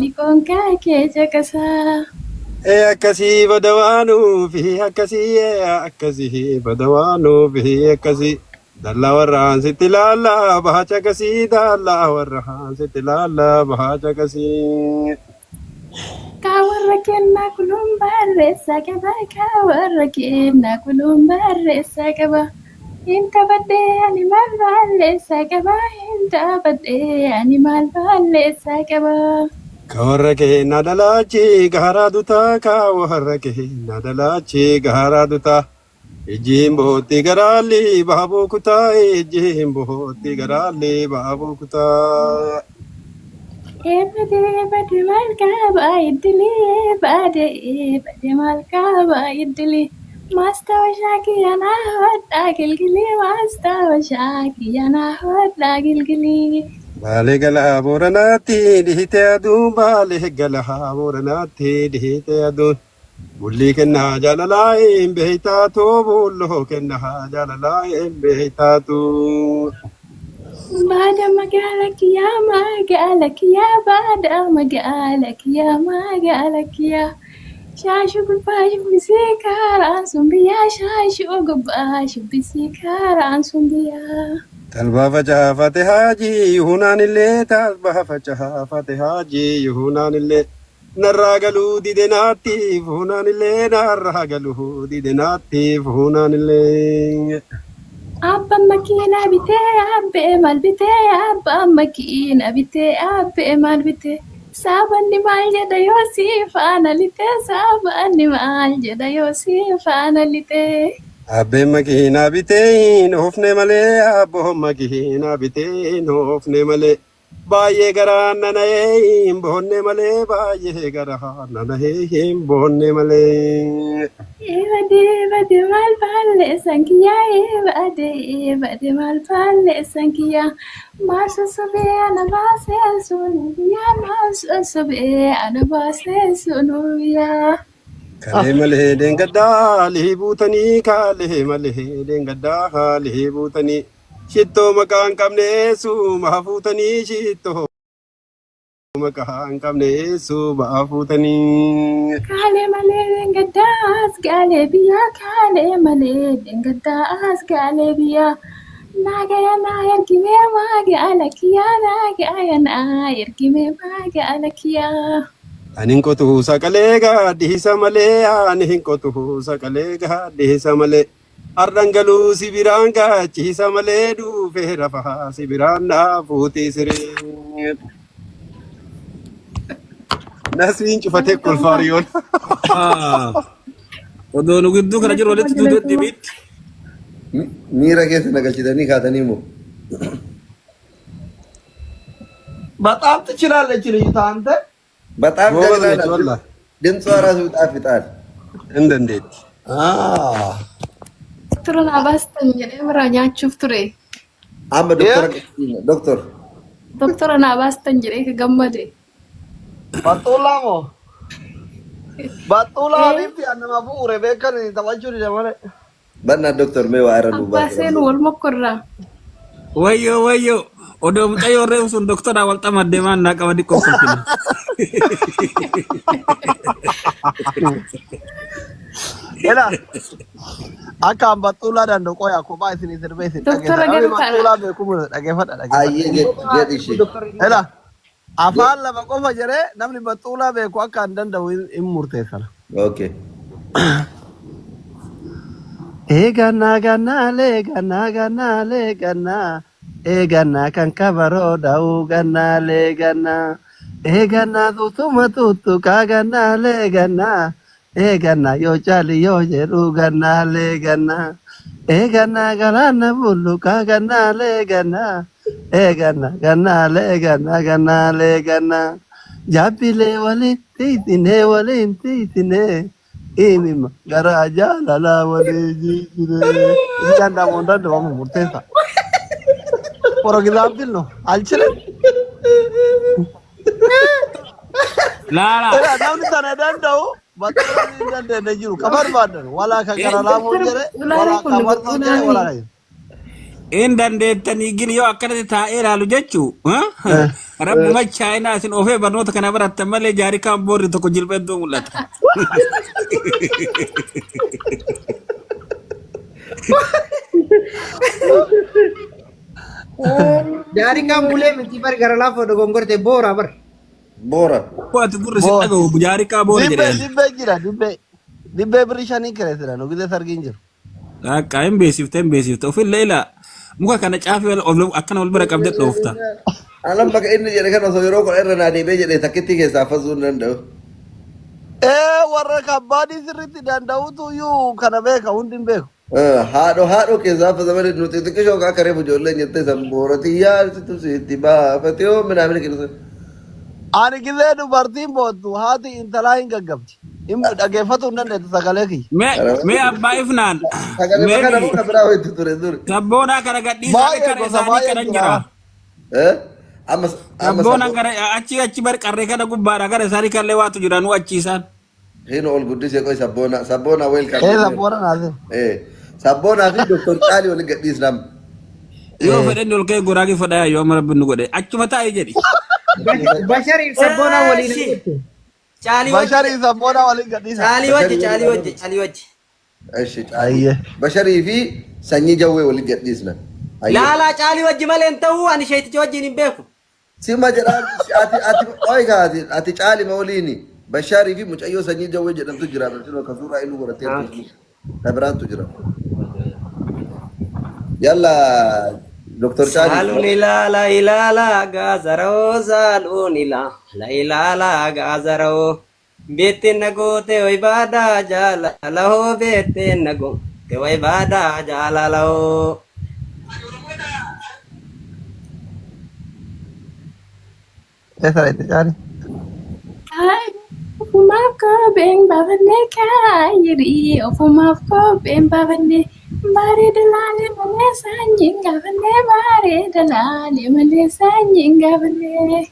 Liqoonka kee caqasaa. Akkasii badawaanuu fi akkasii badawaanuu fi akkasii dallaa warraan sitti ilaallaa baha caqasii dallaa warraan sitti ilaallaa baha caqasii. Kawarra kennaa kuluun barreessaa qaba. Kawarra kennaa kuluun barreessaa qaba. Inta baddee ani maal balleessaa qaba. Inta baddee ani maal balleessaa qaba. Kawarra kennaa dalaachi gaaraa dutaa kawarra kennaa dalaachi gaaraa dutaa. Ijjiin bootti garaalli baaboo kutaa ijjiin bootti garaalli baaboo kutaa. Bade maal qaba iddilee bade maal qaba iddilee. Maastawashaa kiyyanaa hodhaa gilgilii maastawashaa kiyyanaa hodhaa gilgilii. Baalee galaa booranaatti dhihitee aduun baalee galaa booranaatti dhihitee aduun bulli kennaa jaalalaa hin beektaatu bulloo kennaa jaalalaa hin beektaatu. Baada magaala kiyyaa baada magaala kiyyaa. Shaashu gubbaa shubbisee kaaraan sun biyyaa shaashu gubbaa shubbisee kaaraan sun biyyaa. Talbaa facaafate haajii yuunaanillee talbaa facaafate haajii yuunaanillee narraa galuu dide naattiif hunaanillee narraa galuu dide naattiif hunaanillee. Abbaan makiinaa bitee abbee maal bitee abbaan makiinaa bitee abbee maal bitee. Sabanni maal jedha yoo si faana litee sabanni maal jedha yoo si faana litee. Abbeen makiinaa bitee hin oofne malee abboon makiinaa bitee hin oofne malee baay'ee garaan nana'ee hin boonne malee baay'ee garaan nana'ee hin boonne malee. Bade maal balleessan kiyyaa bade maal balleessan kiyyaa. Maal sossobee ana baasee sunu biyyaa maal sossobee ana baasee sunu biyyaa. Kalee malee deengaddaa lihii buutanii kalee malee deengaddaa lihii buutanii shittoo maqaa hin qabne suuma fuutanii shittoo maqaa hin qabne suuma fuutanii. Kalee malee deengaddaa as gaalee biyyaa kalee malee deengaddaa as gaalee biyyaa. Naagaya naa ergimee magaala kiyyaa naagaya naa ergimee magaala kiyyaa. Ani qotu sakalee gaaddisa malee ani qotu sakalee gaaddisa malee har'an galuu sibiraan gaachiisa malee dhuufee rafaa sibiraan naafuutii siree. Nasiin cufatee kolfaariyoon. Odoo nu gidduu kana jiru walitti duuduutti biitti. Miira keessa nagalchitanii kaatanii moo? በጣም ትችላለች ልጅቷ አንተ በጣም ጀግና ድምጿ ራሱ ይጣፍጣል። እንዴት ዶክተሩን አባስተኝ ምራኛችሁ ቱሬ አመ ዶክተሩን አባስተኝ ከገመደ በጡላሞ በጡላ ቢት ያነማ ቡሬ በከን ተዋጁ ደማለ በና ዶክተር ሜው አይረዱ ባሴን ወልሞከራ ወዮ odoo mucayyoo reefu sun doktora walxama deemaan naa qaba dhiqqoo kolfina. Ela akka ambaxxuulaa danda'u qoyaa kophaa isinii sirbee isin Doktora ambaxxuulaa beekumuu dhageeffadha ayyee jedhishi. Ela afaan lama qofa jedhee namni baxxuulaa beeku akka hin danda'u hin murteessana. Okay. Eegannaa eegannaa kan kabaroo dha'uu gannaa leegannaa eegannaa tutuma tuttuqaa gannaa leegannaa eegannaa yoo caali yoo jedhu gannaa leegannaa eegannaa galaana bulluqaa gannaa leegannaa eegannaa gannaa leegannaa leegannaa jaabbilee waliin tiitinee imima garaa jaalalaa waliin jijjiiree isaan daamoon danda'amu murteessa. Program dilno alchile Lala namni sana danda'u battalii danda'e jiru kamar baadan wala ka gara laamoo jere wala kamar jere wala in dandeettanii gin yoo akkanatti taa'ee ilaalu jechuu rabbuma chaayinaa isin ofee barnoota kana barattan malee jaarii kaan boorri tokko jilbeedduu mul'ata. Jaarii kaan bulee miti bar gara laafoo dogongorte boora bar. Boora. Waati gurri si dhagahu jaarii kaa boora jedhee. Dibbee jira dibbee birii shanii kireessira nu gidee sargiin jiru. Akka hin beesifte ofin leela muka kana caafii akkana wal bira qabdee dhoofta. Alam bakka inni jedhe kana osoo yeroo kun irra naa deebee jedhee takkitti keessaa fasuu hin danda'u. Warra kabbaadii sirriitti danda'utu iyyuu kana beeka hundi hin beeku. Haadho keessaa fasa malee nuti xiqqishoo akka reefu ijoolleen jettee san booratii yaasitu sitti baafatee yoo midhaan kennu. Ani gizee dubartiin boottu haati intalaa hin gaggabdi. Dhaggeeffatu hin dandeettu sagalee kiyya. Mee abbaa ifnaan. Sagalee kana muka biraa ho'itti ture ture. Sabboonaa kana gadhiisaa kana isaanii kana jira. Sabboonaa kana achi bar qarree kana gubbaadha gara isaanii kallee waatu jira nu achiisaan. Hin ol guddisee qoy sabboonaa welcome. Sabboonaa naasee. Sabboonaa fi Dr. Caalii waliin gadhiisnam. Yoo fedhan ol ka'ee goraagii fadhaa yoo mara binnu godhe achuma taa'ee jedhi. Bashariif sabboonaa waliin. Basharii sabboonaa waliin gadhiisa. Caalii wajji. Basharii fi sanyii jawwee waliin gadhiisna. Laalaa caalii wajji malee hin ta'uu ani sheetichi wajjin hin beeku. Sima jedhaan ati caalii ma waliini. Basharii fi mucayyoo sanyii jawwee jedhamtu jira. Ka suuraa inni godhatee tabiraantu jira. Yalla Dr. Caalii. Saalun ilaala gaazaroo saalun ilaala gaazaroo. Beetten nagoote way baadaa jaalalahoo beetten nagoote way baadaa jaalalahoo. Eesarratti Caalii. Ofumaaf kopheen baafannee kaayirii ofumaaf kopheen baafannee bareeda laalee malee saanyiin gaafannee bareeda laalee malee saanyiin gaafannee.